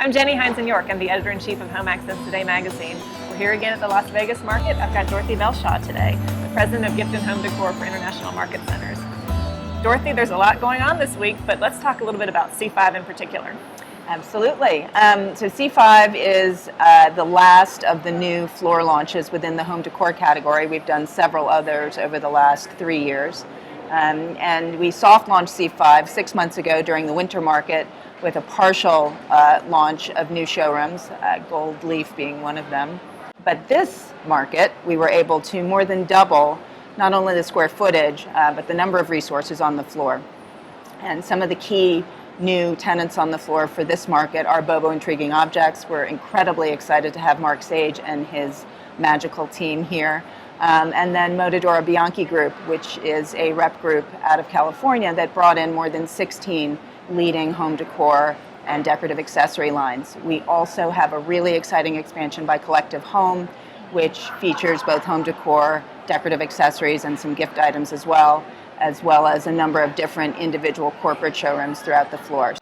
I'm Jenny Hines-York. I'm the editor-in-chief of Home Access Today magazine. We're here again at the Las Vegas market. I've got Dorothy Belshaw today, the president of Gift and Home Decor for International Market Centers. Dorothy, there's a lot going on this week, but let's talk a little bit about C5 in particular. Absolutely. So C5 is the last of the new floor launches within the home decor category. We've done several others over the last 3 years. And we soft launched C5 6 months ago during the winter market with a partial launch of new showrooms, Gold Leaf being one of them. But this market, we were able to more than double not only the square footage, but the number of resources on the floor. And some of the key new tenants on the floor for this market are Bobo Intriguing Objects. We're incredibly excited to have Mark Sage and his magical team here. And then Modadora Bianchi Group, which is a rep group out of California that brought in more than 16 leading home decor and decorative accessory lines. We also have a really exciting expansion by Collective Home, which features both home decor, decorative accessories, and some gift items as well as a number of different individual corporate showrooms throughout the floors.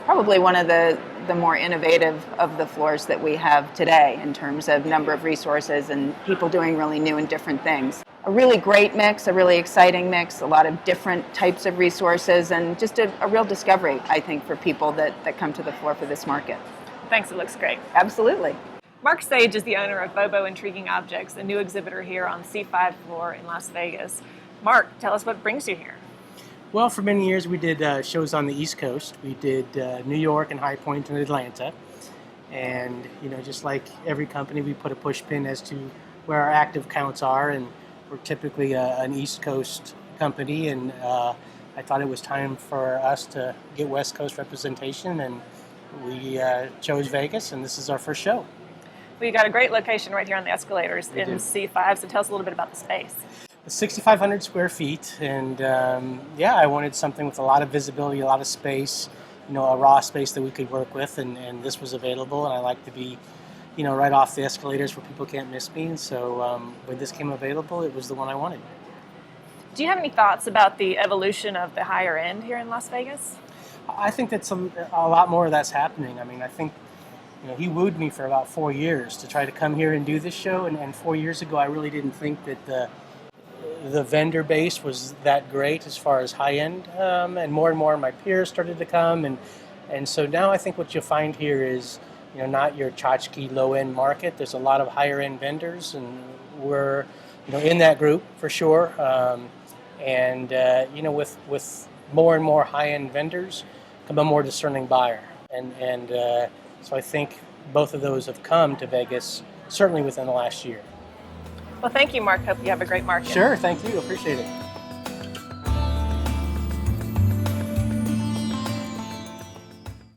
Probably one of the more innovative of the floors that we have today in terms of number of resources and people doing really new and different things. A really great mix, a really exciting mix, a lot of different types of resources, and just a real discovery, I think, for people that come to the floor for this market. Thanks, it looks great. Absolutely. Mark Sage is the owner of Bobo Intriguing Objects, a new exhibitor here on C5 floor in Las Vegas. Mark, tell us what brings you here. Well, for many years we did shows on the East Coast. We did New York and High Point and Atlanta. And, just like every company, we put a push pin as to where our active counts are. And we're typically an East Coast company. And I thought it was time for us to get West Coast representation. And we chose Vegas, and this is our first show. Well, you got a great location right here on the escalators in C5. So tell us a little bit about the space. 6,500 square feet, and I wanted something with a lot of visibility, a lot of space, a raw space that we could work with, and this was available, and I like to be, right off the escalators where people can't miss me, and so when this came available, it was the one I wanted. Do you have any thoughts about the evolution of the higher end here in Las Vegas? I think that's a lot more of that's happening. I mean, I think, he wooed me for about 4 years to try to come here and do this show, and 4 years ago, I really didn't think that the vendor base was that great as far as high end, and more of my peers started to come, and so now I think what you'll find here is not your tchotchke low end market. There's a lot of higher end vendors, and we're in that group for sure, and with more and more high end vendors come a more discerning buyer, and so I think both of those have come to Vegas certainly within the last year. Well, thank you, Mark. Hope you have a great market. Sure, thank you. Appreciate it.